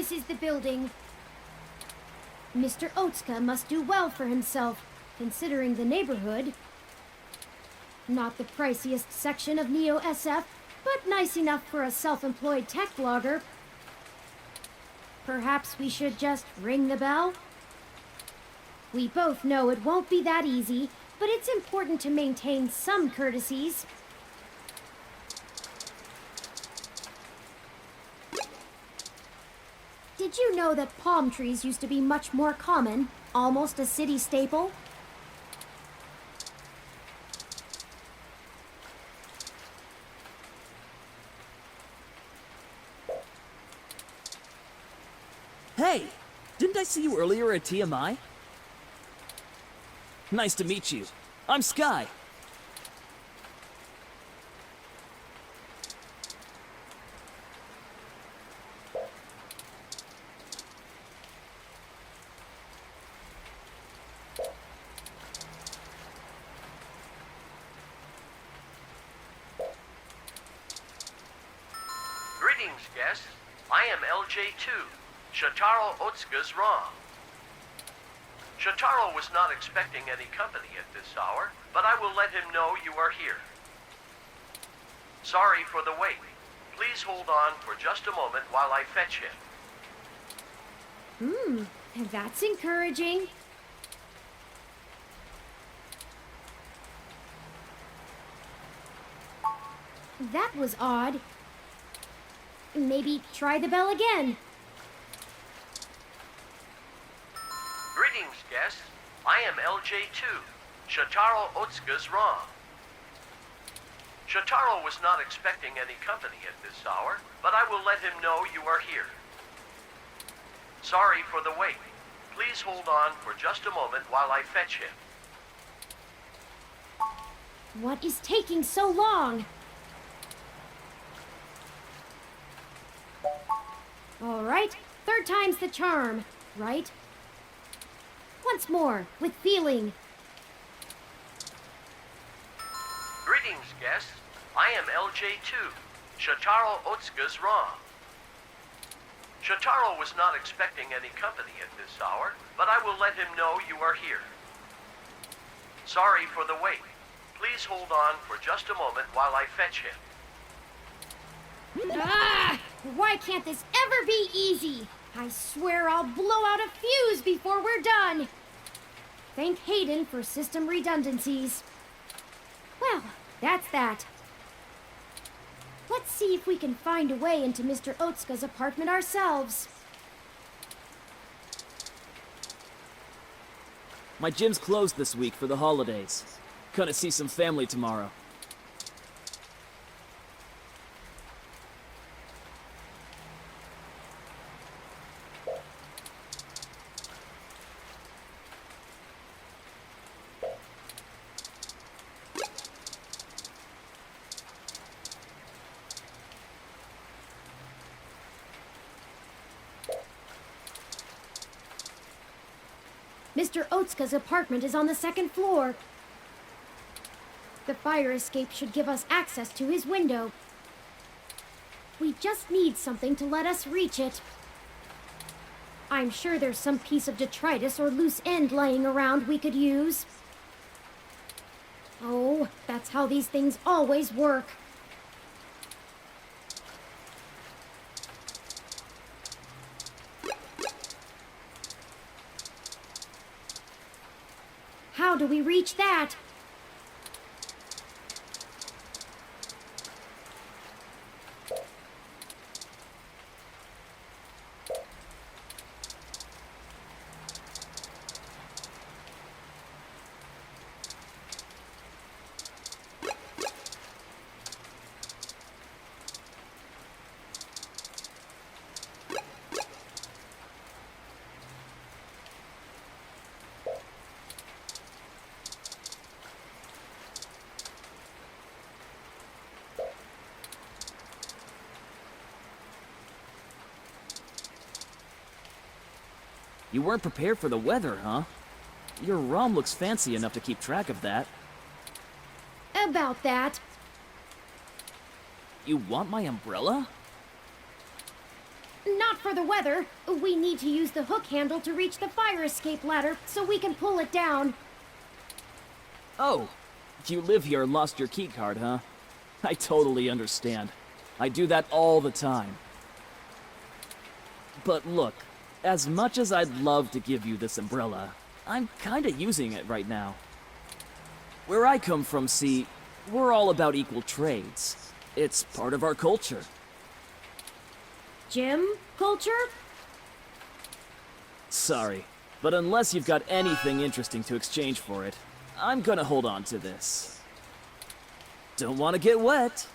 This is the building. Mr. Otsuka must do well for himself, considering the neighborhood. Not the priciest section of Neo SF, but nice enough for a self-employed tech blogger. Perhaps we should just ring the bell? We both know it won't be that easy, but it's important to maintain some courtesies. Did you know that palm trees used to be much more common, almost a city staple? Hey! Didn't I see you earlier at TMI? Nice to meet you. I'm Sky. Greetings, guests. I am LJ2. Shotaro Otsuka's wrong. Shotaro was not expecting any company at this hour, but I will let him know you are here. Sorry for the wait. Please hold on for just a moment while I fetch him. That's encouraging. That was odd. Maybe try the bell again. Greetings, guests. I am LJ2. Shotaro Otsuka's wrong. Shotaro was not expecting any company at this hour, but I will let him know you are here. Sorry for the wait. Please hold on for just a moment while I fetch him. What is taking so long? All right, third time's the charm, right? Once more, with feeling. Greetings, guests. I am LJ2. Shotaro Otsuka's wrong. Shotaro was not expecting any company at this hour, but I will let him know you are here. Sorry for the wait. Please hold on for just a moment while I fetch him. Ah! Why can't this ever be easy? I swear I'll blow out a fuse before we're done. Thank Hayden for system redundancies. Well, that's that. Let's see if we can find a way into Mr. Otsuka's apartment ourselves. My gym's closed this week for the holidays. Gonna see some family tomorrow. Mr. Otsuka's apartment is on the second floor. The fire escape should give us access to his window. We just need something to let us reach it. I'm sure there's some piece of detritus or loose end lying around we could use. Oh, that's how these things always work. How do we reach that? You weren't prepared for the weather, huh? Your ROM looks fancy enough to keep track of that. About that. You want my umbrella? Not for the weather. We need to use the hook handle to reach the fire escape ladder so we can pull it down. Oh, you live here and lost your keycard, huh? I totally understand. I do that all the time. But look, as much as I'd love to give you this umbrella, I'm kinda using it right now. Where I come from, see, we're all about equal trades. It's part of our culture. Gym culture? Sorry, but unless you've got anything interesting to exchange for it, I'm gonna hold on to this. Don't want to get wet.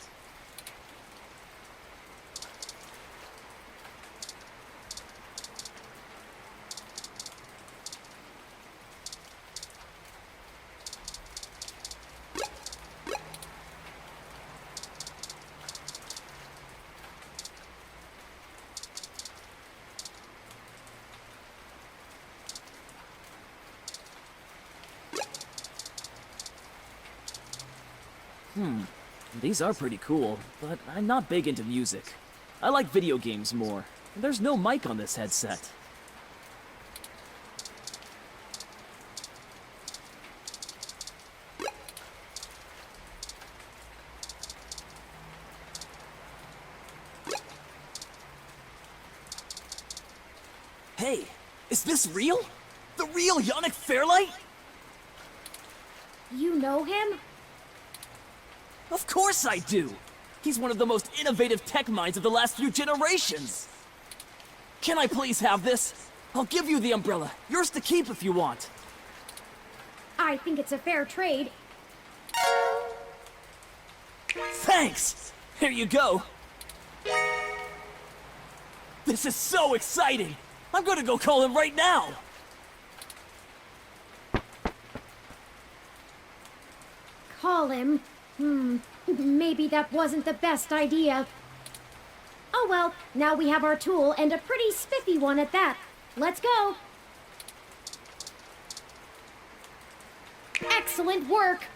These are pretty cool, but I'm not big into music. I like video games more. There's no mic on this headset. Hey, is this real? The real Yannick Fairlight? You know him? Of course I do! He's one of the most innovative tech minds of the last few generations! Can I please have this? I'll give you the umbrella. Yours to keep if you want. I think it's a fair trade. Thanks! Here you go. This is so exciting! I'm gonna go call him right now! Call him? Maybe that wasn't the best idea. Oh well, now we have our tool, and a pretty spiffy one at that. Let's go! Excellent work!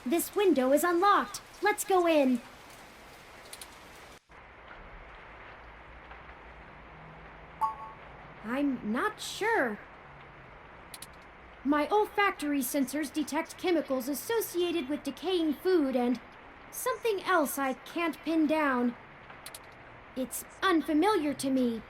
This window is unlocked. Let's go in. I'm not sure. My olfactory sensors detect chemicals associated with decaying food and something else I can't pin down. It's unfamiliar to me.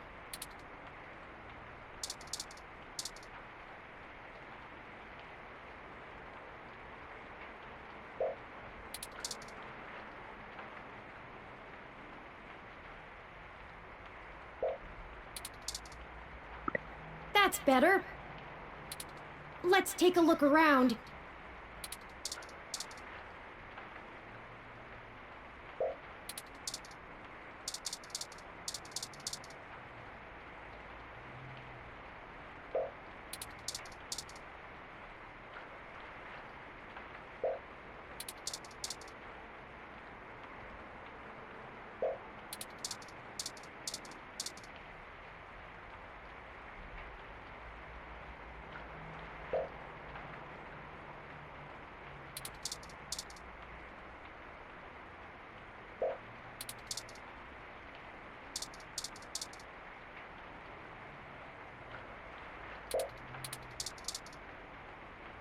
That's better. Let's take a look around.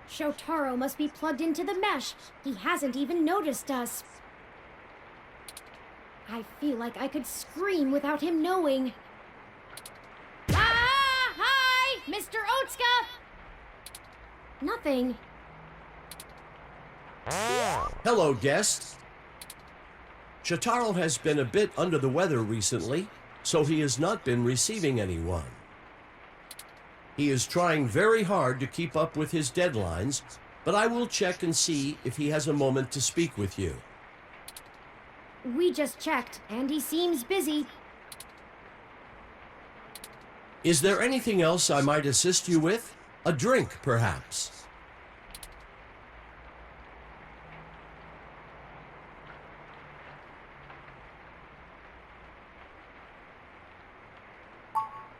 Shotaro must be plugged into the mesh. He hasn't even noticed us. I feel like I could scream without him knowing. Ah! Hi! Mr. Otsuka! Nothing. Hello, guests. Shotaro has been a bit under the weather recently, so he has not been receiving anyone. He is trying very hard to keep up with his deadlines, but I will check and see if he has a moment to speak with you. We just checked, and he seems busy. Is there anything else I might assist you with? A drink, perhaps?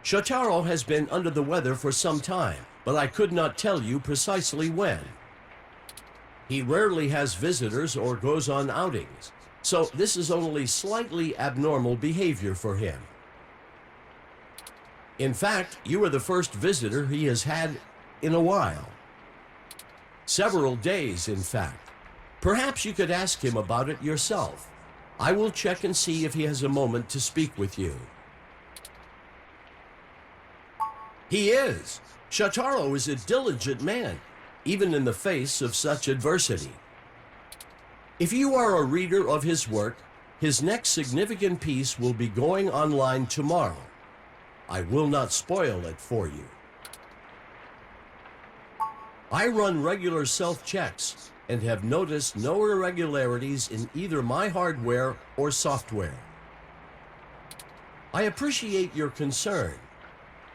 Shotaro has been under the weather for some time, but I could not tell you precisely when. He rarely has visitors or goes on outings, so this is only slightly abnormal behavior for him. In fact, you are the first visitor he has had in a while. Several days, in fact. Perhaps you could ask him about it yourself. I will check and see if he has a moment to speak with you. He is. Shotaro is a diligent man, even in the face of such adversity. If you are a reader of his work, his next significant piece will be going online tomorrow. I will not spoil it for you. I run regular self-checks and have noticed no irregularities in either my hardware or software. I appreciate your concern.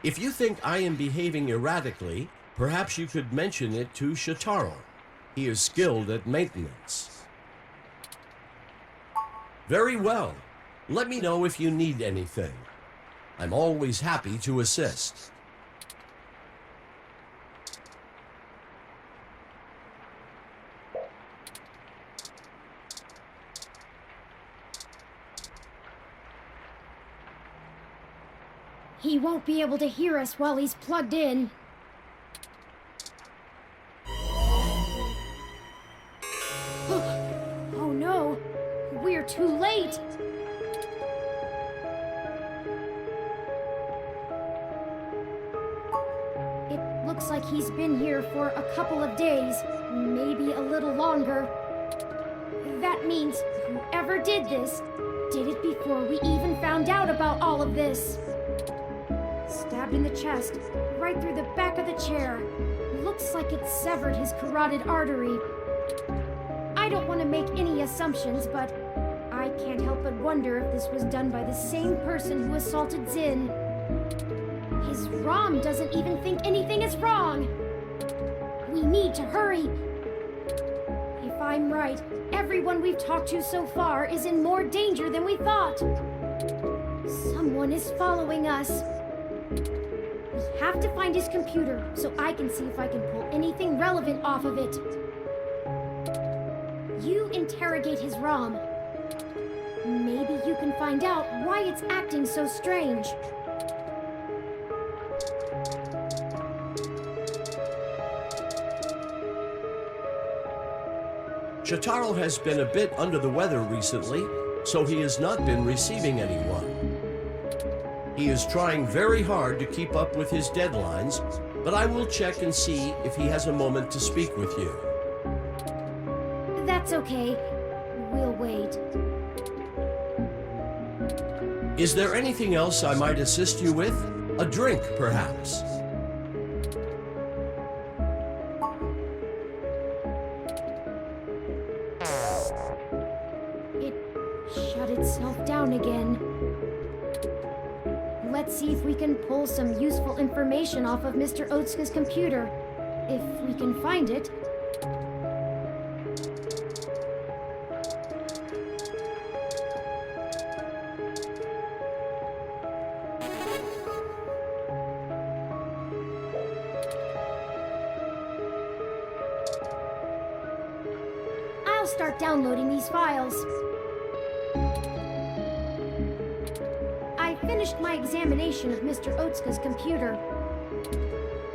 If you think I am behaving erratically, perhaps you could mention it to Shotaro. He is skilled at maintenance. Very well. Let me know if you need anything. I'm always happy to assist. He won't be able to hear us while he's plugged in. Oh no, we're too late. It looks like he's been here for a couple of days, maybe a little longer. That means whoever did this did it before we even found out about all of this. Stabbed in the chest, right through the back of the chair. Looks like it severed his carotid artery. I don't want to make any assumptions, but I can't help but wonder if this was done by the same person who assaulted Zin. His ROM doesn't even think anything is wrong. We need to hurry. If I'm right, everyone we've talked to so far is in more danger than we thought. Someone is following us. We have to find his computer so I can see if I can pull anything relevant off of it. You interrogate his ROM. Maybe you can find out why it's acting so strange. Shotaro has been a bit under the weather recently, so he has not been receiving anyone. He is trying very hard to keep up with his deadlines, but I will check and see if he has a moment to speak with you. That's okay. We'll wait. Is there anything else I might assist you with? A drink, perhaps? It shut itself down again. Let's see if we can pull some useful information off of Mr. Otsuka's computer. If we can find it. I'll start downloading these files. I finished my examination of Mr. Otsuka's computer.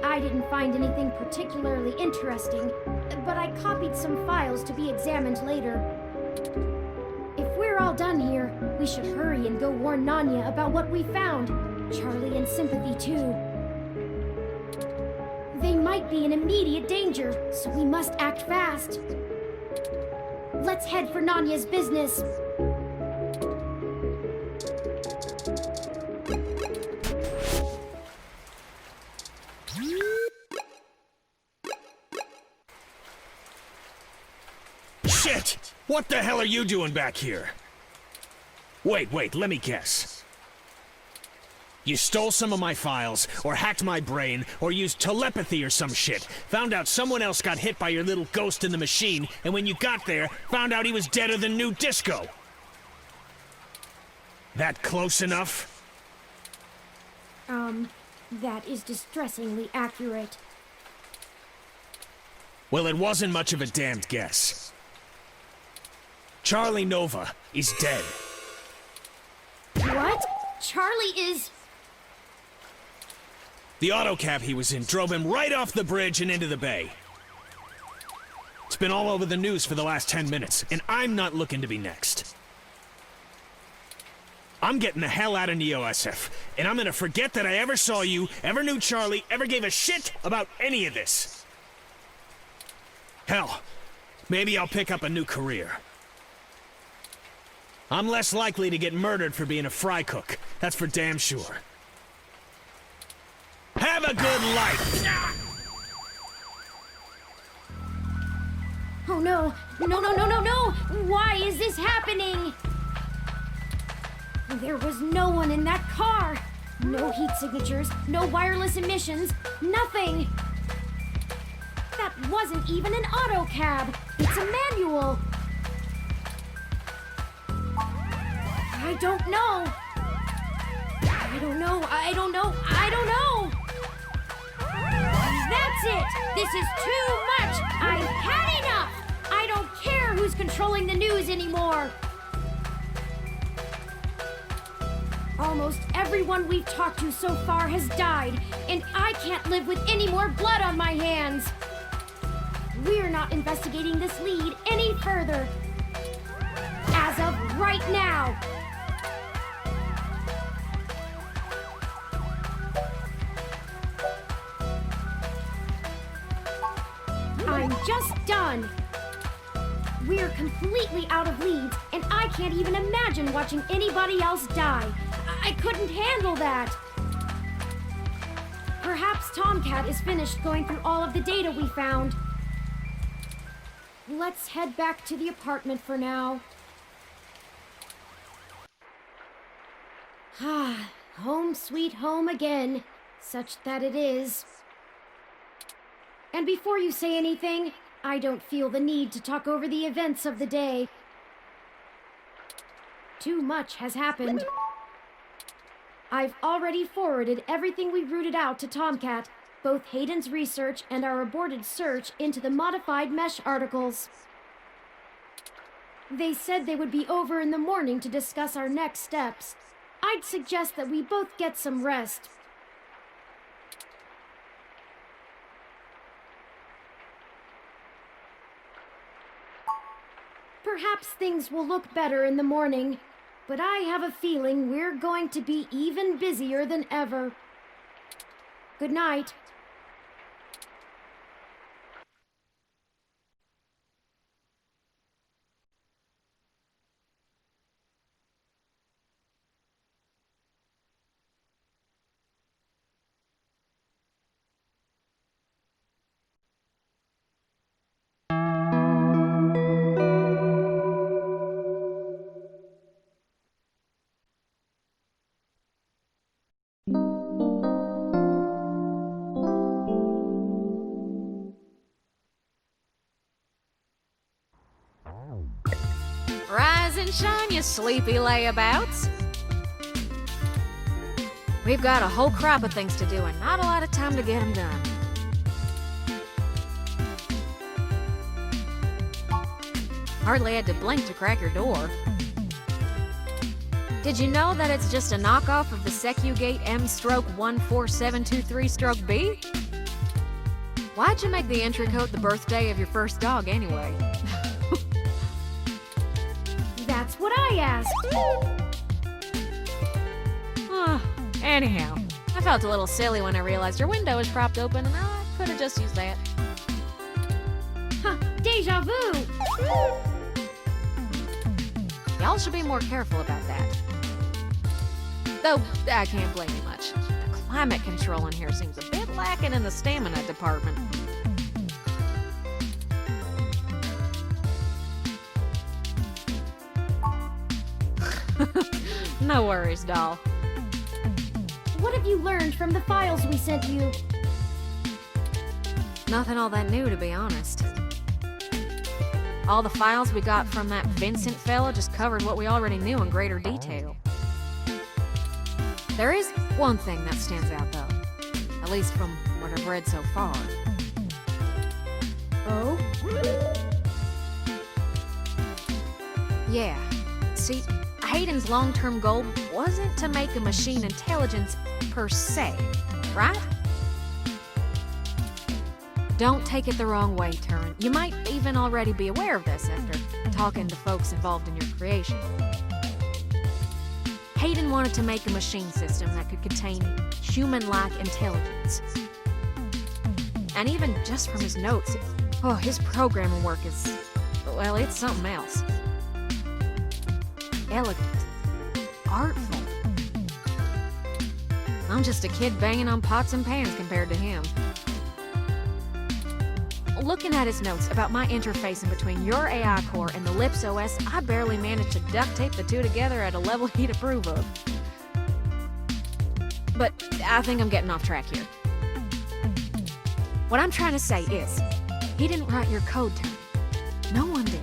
I didn't find anything particularly interesting, but I copied some files to be examined later. If we're all done here, we should hurry and go warn Nanya about what we found. Charlie and Sympathy, too. They might be in immediate danger, so we must act fast. Let's head for Nanya's business. Shit! What the hell are you doing back here? Wait, let me guess. You stole some of my files, or hacked my brain, or used telepathy or some shit. Found out someone else got hit by your little ghost in the machine, and when you got there, found out he was deader than new disco. That close enough? That is distressingly accurate. Well, it wasn't much of a damned guess. Charlie Nova is dead. What? Charlie is... The auto cab he was in drove him right off the bridge and into the bay. It's been all over the news for the last 10 minutes, and I'm not looking to be next. I'm getting the hell out of Neo-SF, and I'm gonna forget that I ever saw you, ever knew Charlie, ever gave a shit about any of this. Hell, maybe I'll pick up a new career. I'm less likely to get murdered for being a fry cook, that's for damn sure. Have a good life! Oh no! No, no, no, no, no! Why is this happening? There was no one in that car! No heat signatures, no wireless emissions, nothing! That wasn't even an auto cab! It's a manual! I don't know! I don't know! I don't know! That's it! This is too much! I've had enough! I don't care who's controlling the news anymore! Almost everyone we've talked to so far has died, and I can't live with any more blood on my hands! We're not investigating this lead any further. As of right now! I'm just done! We're completely out of leads, and I can't even imagine watching anybody else die. I couldn't handle that! Perhaps Tomcat is finished going through all of the data we found. Let's head back to the apartment for now. Ah, home sweet home again, such that it is. And before you say anything, I don't feel the need to talk over the events of the day. Too much has happened. I've already forwarded everything we rooted out to Tomcat, both Hayden's research and our aborted search into the modified mesh articles. They said they would be over in the morning to discuss our next steps. I'd suggest that we both get some rest. Perhaps things will look better in the morning, but I have a feeling we're going to be even busier than ever. Good night. Rise and shine, you sleepy layabouts. We've got a whole crop of things to do and not a lot of time to get them done. Hardly had to blink to crack your door. Did you know that it's just a knockoff of the Secugate M/14723-B? Why'd you make the entry code the birthday of your first dog anyway? That's what I asked. Anyhow, I felt a little silly when I realized your window was propped open and I could have just used that. Huh, deja vu! Y'all should be more careful about that. Though, I can't blame you much. The climate control in here seems a bit lacking in the stamina department. No worries, doll. What have you learned from the files we sent you? Nothing all that new, to be honest. All the files we got from that Vincent fella just covered what we already knew in greater detail. There is one thing that stands out, though. At least from what I've read so far. Oh? Yeah. See, Hayden's long-term goal wasn't to make a machine intelligence per se, right? Don't take it the wrong way, Turin. You might even already be aware of this after talking to folks involved in your creation. Hayden wanted to make a machine system that could contain human-like intelligence. And even just from his notes, his programming work is, well, it's something else. Elegant. Artful. I'm just a kid banging on pots and pans compared to him. Looking at his notes about my interfacing between your AI core and the Lips OS, I barely managed to duct tape the two together at a level he'd approve of. But I think I'm getting off track here. What I'm trying to say is, he didn't write your code, Tony. No one did.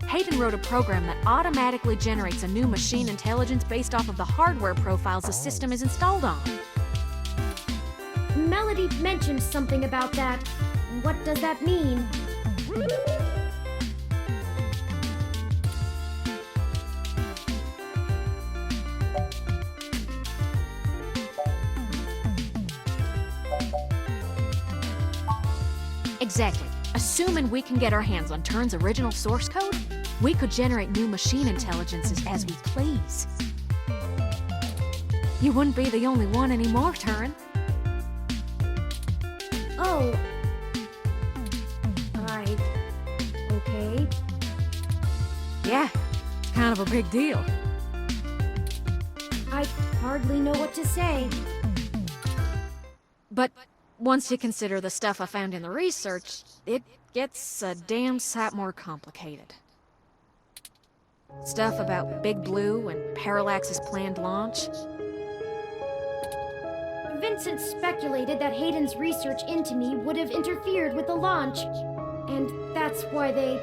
Hayden wrote a program that automatically generates a new machine intelligence based off of the hardware profiles the system is installed on. Melody mentioned something about that. What does that mean? Exactly. Assuming we can get our hands on Turin's original source code, we could generate new machine intelligences as we please. You wouldn't be the only one anymore, Turin. Oh. Okay. Yeah, kind of a big deal. I hardly know what to say. But once you consider the stuff I found in the research, it gets a damn sight more complicated. Stuff about Big Blue and Parallax's planned launch. Vincent speculated that Hayden's research into me would have interfered with the launch. And that's why they...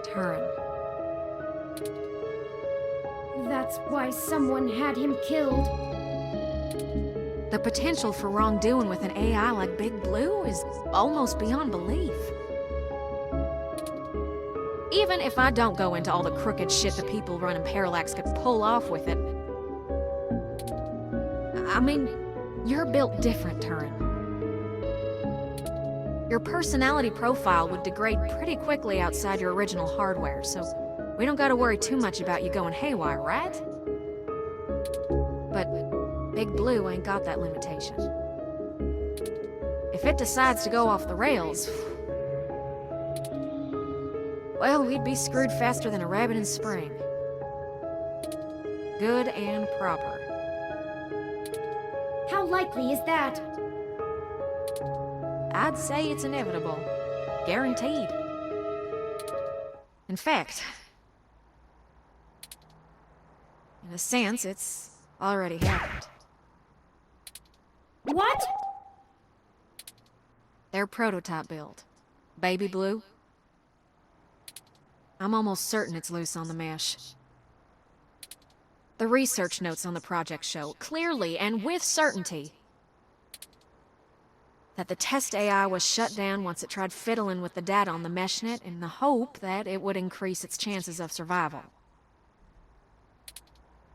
Turin. That's why someone had him killed. The potential for wrongdoing with an AI like Big Blue is almost beyond belief. Even if I don't go into all the crooked shit the people running Parallax could pull off with it, I mean, you're built different, Turin. Your personality profile would degrade pretty quickly outside your original hardware, so we don't gotta worry too much about you going haywire, right? But Big Blue ain't got that limitation. If it decides to go off the rails, well, we'd be screwed faster than a rabbit in spring. Good and proper. How likely is that? I'd say it's inevitable. Guaranteed. In fact, in a sense, it's already happened. What? Their prototype build. Baby Blue. I'm almost certain it's loose on the mesh. The research notes on the project show, clearly and with certainty, that the test AI was shut down once it tried fiddling with the data on the meshnet in the hope that it would increase its chances of survival.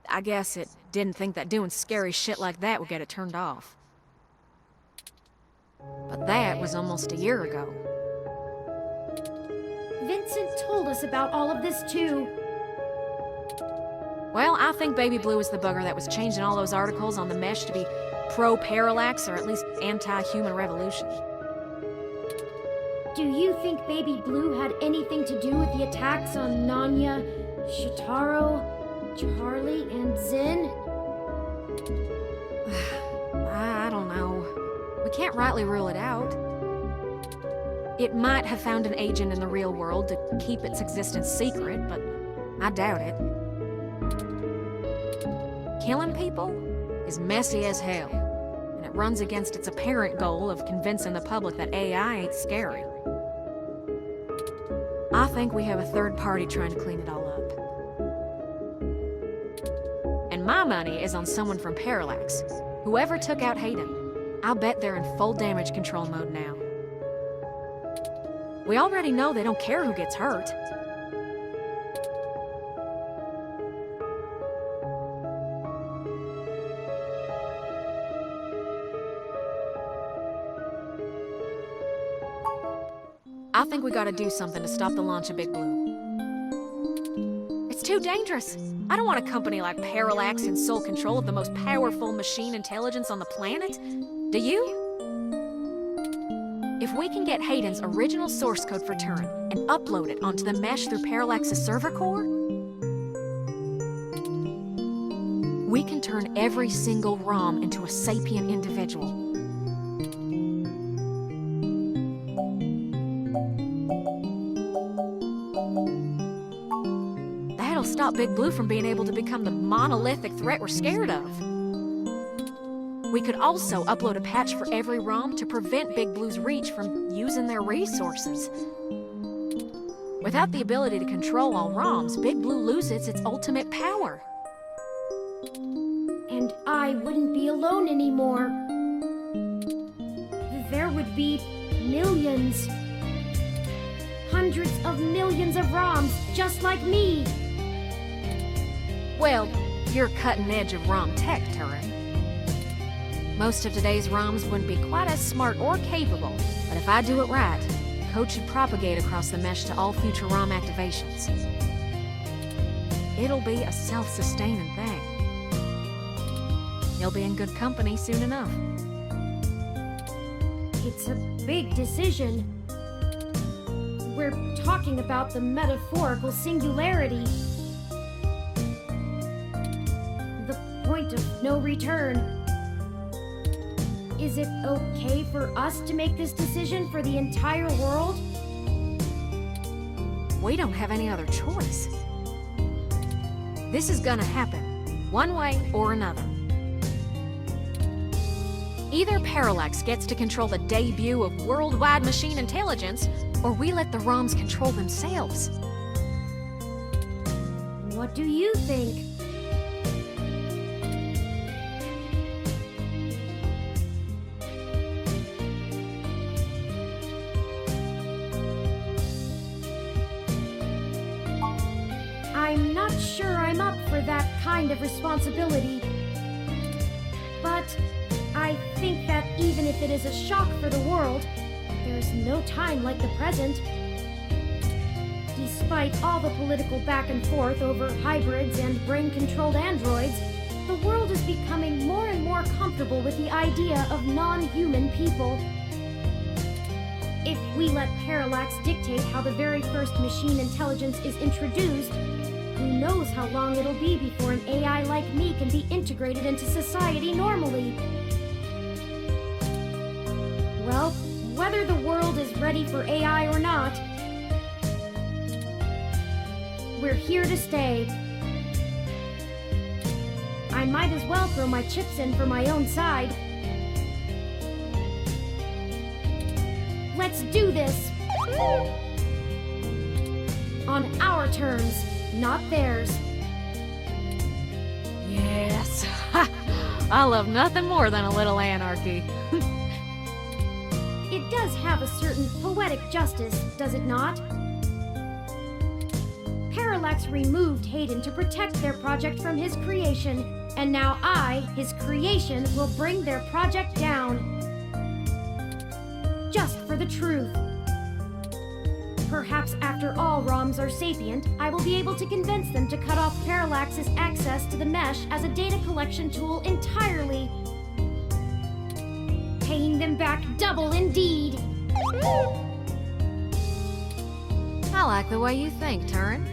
I guess it didn't think that doing scary shit like that would get it turned off. But that was almost a year ago. Vincent told us about all of this too. Well, I think Baby Blue is the bugger that was changing all those articles on the mesh to be pro-parallax or at least anti-human revolution. Do you think Baby Blue had anything to do with the attacks on Nanya, Shitaro, Charlie, and Zen? I don't know. We can't rightly rule it out. It might have found an agent in the real world to keep its existence secret, but I doubt it. Killing people is messy as hell, and it runs against its apparent goal of convincing the public that AI ain't scary. I think we have a third party trying to clean it all up. And My money is on someone from Parallax. Whoever took out Hayden. I'll bet they're in full damage control mode now. We already know they don't care who gets hurt. I think we gotta do something to stop the launch of Big Blue. It's too dangerous. I don't want a company like Parallax in sole control of the most powerful machine intelligence on the planet. Do you? If we can get Hayden's original source code for Turin and upload it onto the mesh through Parallax's server core, we can turn every single ROM into a sapient individual. That'll stop Big Blue from being able to become the monolithic threat we're scared of. We could also upload a patch for every ROM to prevent Big Blue's reach from using their resources. Without the ability to control all ROMs, Big Blue loses its ultimate power. And I wouldn't be alone anymore. There would be millions. Hundreds of millions of ROMs just like me. Well, you're cutting edge of ROM tech, Turin. Most of today's ROMs wouldn't be quite as smart or capable, but if I do it right, code should propagate across the mesh to all future ROM activations. It'll be a self-sustaining thing. You'll be in good company soon enough. It's a big decision. We're talking about the metaphorical singularity. The point of no return. Is it okay for us to make this decision for the entire world? We don't have any other choice. This is gonna happen, one way or another. Either Parallax gets to control the debut of worldwide machine intelligence, or we let the ROMs control themselves. What do you think? I'm not sure I'm up for that kind of responsibility. But I think that even if it is a shock for the world, there's no time like the present. Despite all the political back and forth over hybrids and brain-controlled androids, the world is becoming more and more comfortable with the idea of non-human people. If we let Parallax dictate how the very first machine intelligence is introduced, who knows how long it'll be before an AI like me can be integrated into society normally. Well, whether the world is ready for AI or not, we're here to stay. I might as well throw my chips in for my own side. Let's do this! On our terms, not theirs. Yes. I love nothing more than a little anarchy. It does have a certain poetic justice, does it not? Parallax removed Hayden to protect their project from his creation, and now I, his creation, will bring their project down. Just for the truth. Perhaps after all ROMs are sapient, I will be able to convince them to cut off Parallax's access to the mesh as a data collection tool entirely. Paying them back double indeed. I like the way you think, Turin.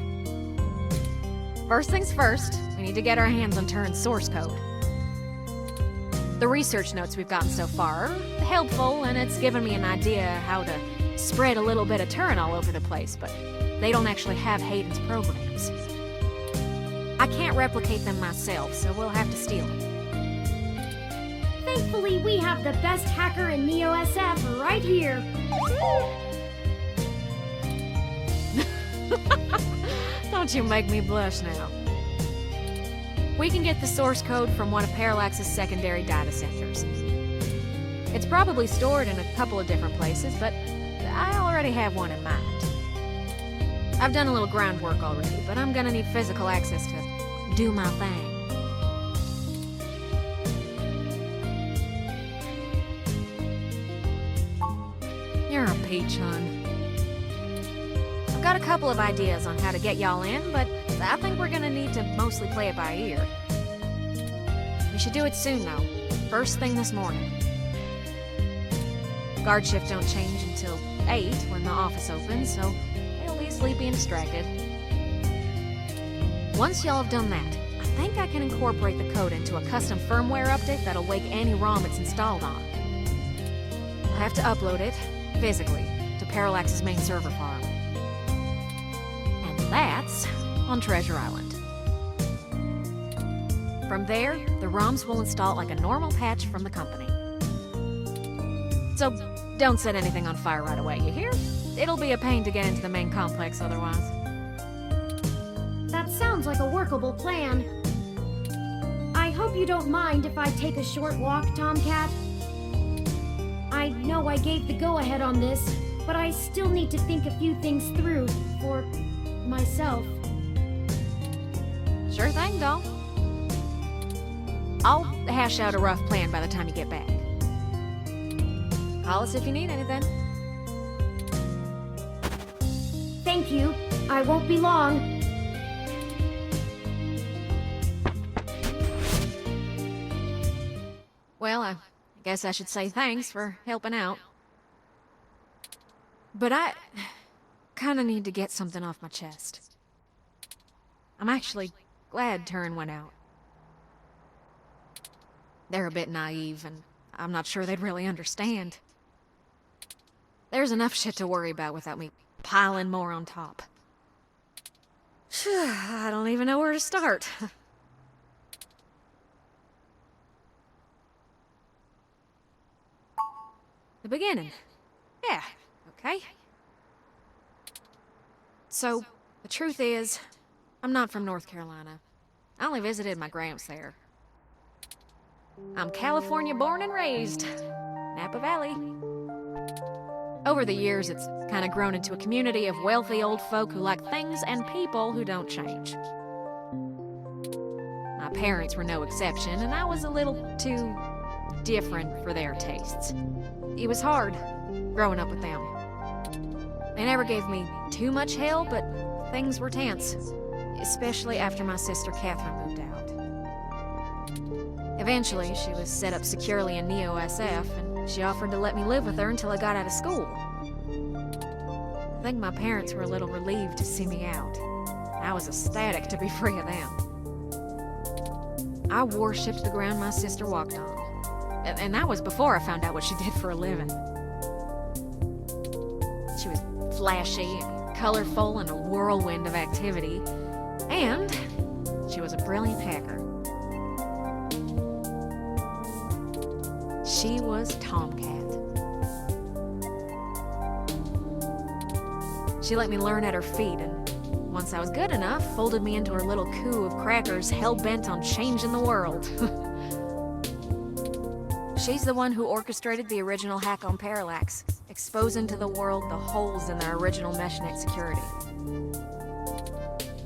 First things first, we need to get our hands on Turin's source code. The research notes we've gotten so far are helpful, and it's given me an idea how to spread a little bit of Turin all over the place, but they don't actually have Hayden's programs. I can't replicate them myself, so we'll have to steal them. Thankfully, we have the best hacker in Neo SF right here. Don't you make me blush now. We can get the source code from one of Parallax's secondary data centers. It's probably stored in a couple of different places, but I already have one in mind. I've done a little groundwork already, but I'm gonna need physical access to do my thing. You're a peach, hon. I've got a couple of ideas on how to get y'all in, but I think we're gonna need to mostly play it by ear. We should do it soon, though. First thing this morning. Guard shift don't change until 8 when the office opens, so they'll be sleepy and distracted. Once y'all have done that, I think I can incorporate the code into a custom firmware update that'll wake any ROM it's installed on. I have to upload it, physically, to Parallax's main server farm. And that's on Treasure Island. From there, the ROMs will install like a normal patch from the company. So, don't set anything on fire right away, you hear? It'll be a pain to get into the main complex otherwise. That sounds like a workable plan. I hope you don't mind if I take a short walk, Tomcat. I know I gave the go-ahead on this, but I still need to think a few things through for myself. Sure thing, doll. I'll hash out a rough plan by the time you get back. Call us if you need anything. Thank you. I won't be long. Well, I guess I should say thanks for helping out. But I kinda need to get something off my chest. I'm actually glad Turin went out. They're a bit naive, and I'm not sure they'd really understand. There's enough shit to worry about without me piling more on top. I don't even know where to start. The beginning. Yeah, okay. So, the truth is, I'm not from North Carolina. I only visited my gramps there. I'm California born and raised. Napa Valley. Over the years, it's kind of grown into a community of wealthy old folk who like things and people who don't change. My parents were no exception, and I was a little too different for their tastes. It was hard, growing up with them. They never gave me too much hell, but things were tense, especially after my sister Catherine moved out. Eventually, she was set up securely in Neo-SF, and she offered to let me live with her until I got out of school. I think my parents were a little relieved to see me out. I was ecstatic to be free of them. I worshipped the ground my sister walked on. And that was before I found out what she did for a living. She was flashy and colorful and a whirlwind of activity. And she was a brilliant hacker. She was Tomcat. She let me learn at her feet, and once I was good enough, folded me into her little coup of crackers hell-bent on changing the world. She's the one who orchestrated the original hack on Parallax, exposing to the world the holes in their original meshnet security.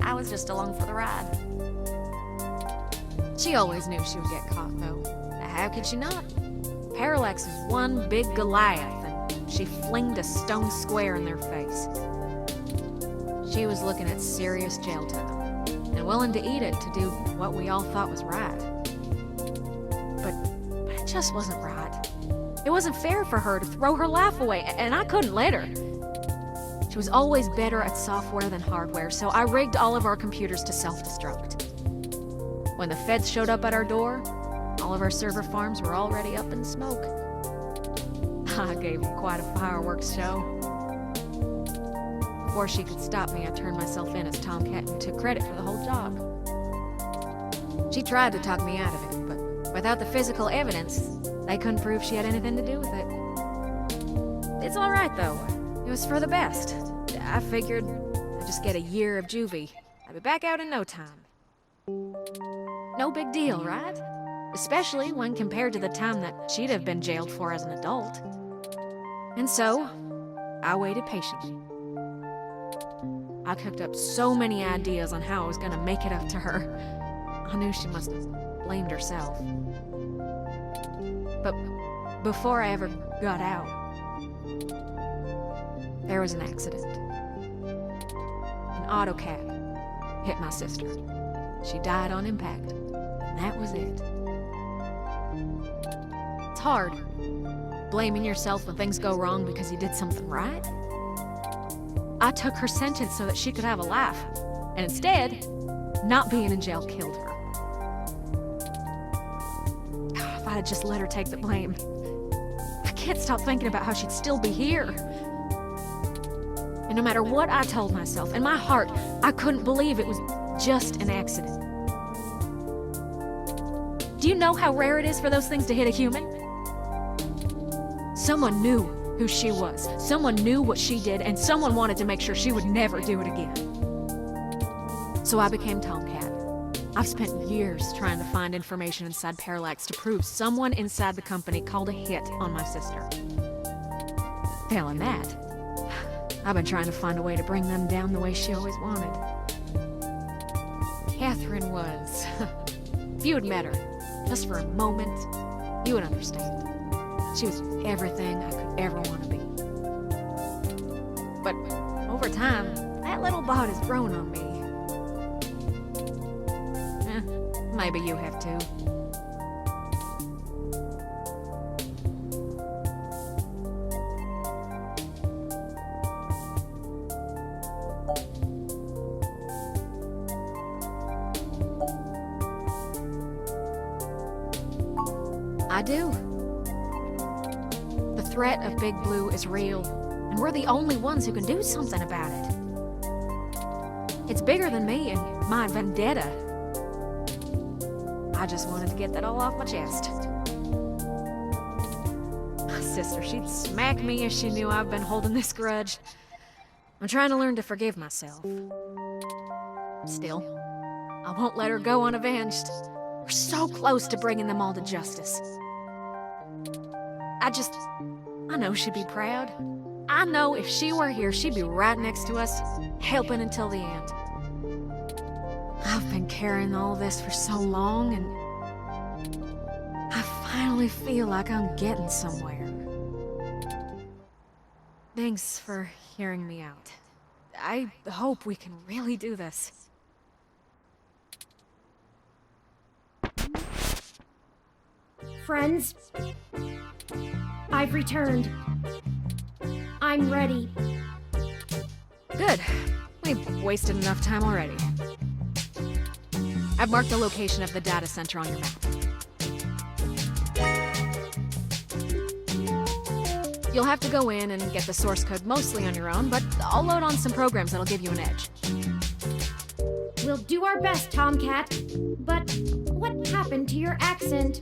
I was just along for the ride. She always knew she would get caught, though. How could she not? Parallax was one big Goliath, and she flinged a stone square in their face. She was looking at serious jail time, and willing to eat it to do what we all thought was right. But it just wasn't right. It wasn't fair for her to throw her life away, and I couldn't let her. She was always better at software than hardware, so I rigged all of our computers to self-destruct. When the feds showed up at our door, all of our server farms were already up in smoke. I gave them quite a fireworks show. Before she could stop me, I turned myself in as Tomcat and took credit for the whole job. She tried to talk me out of it, but without the physical evidence, they couldn't prove she had anything to do with it. It's all right, though. It was for the best. I figured I'd just get a year of juvie. I'd be back out in no time. No No big deal, right? Especially when compared to the time that she'd have been jailed for as an adult. And so, I waited patiently. I cooked up so many ideas on how I was gonna make it up to her. I knew she must have blamed herself. But before I ever got out, there was an accident. An auto cab hit my sister. She died on impact, and that was it. It's hard, blaming yourself when things go wrong because you did something right. I took her sentence so that she could have a life, and instead, not being in jail killed her. If I'd have just let her take the blame. I can't stop thinking about how she'd still be here. And no matter what I told myself, in my heart, I couldn't believe it was just an accident. Do you know how rare it is for those things to hit a human? Someone knew who she was, someone knew what she did, and someone wanted to make sure she would never do it again. So I became Tomcat. I've spent years trying to find information inside Parallax to prove someone inside the company called a hit on my sister. Failing that, I've been trying to find a way to bring them down the way she always wanted. Catherine was... If you had met her, just for a moment, you would understand. She was everything I could ever want to be. But over time, that little bot has grown on me. Maybe you have too. I do. The threat of Big Blue is real, and we're the only ones who can do something about it. It's bigger than me and my vendetta. I just wanted to get that all off my chest. My sister, she'd smack me if she knew I've been holding this grudge. I'm trying to learn to forgive myself. Still, I won't let her go unavenged. We're so close to bringing them all to justice. I know she'd be proud. I know if she were here, she'd be right next to us, helping until the end. I've been carrying all this for so long, and I finally feel like I'm getting somewhere. Thanks for hearing me out. I hope we can really do this. Friends, I've returned. I'm ready. Good. We've wasted enough time already. I've marked the location of the data center on your map. You'll have to go in and get the source code mostly on your own, but I'll load on some programs that'll give you an edge. We'll do our best, Tomcat. But what happened to your accent?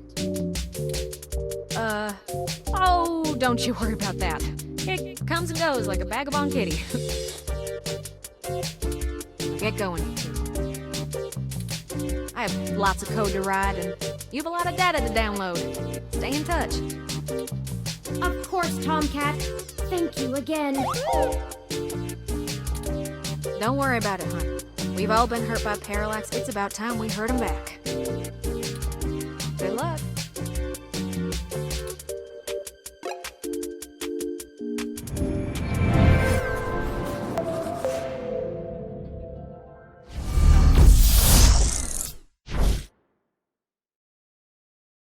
Oh, don't you worry about that. It comes and goes like a vagabond kitty. Get going, you two. I have lots of code to write, and you have a lot of data to download. Stay in touch. Of course, Tomcat. Thank you again. Don't worry about it, hon. We've all been hurt by Parallax. It's about time we hurt him back. Good luck.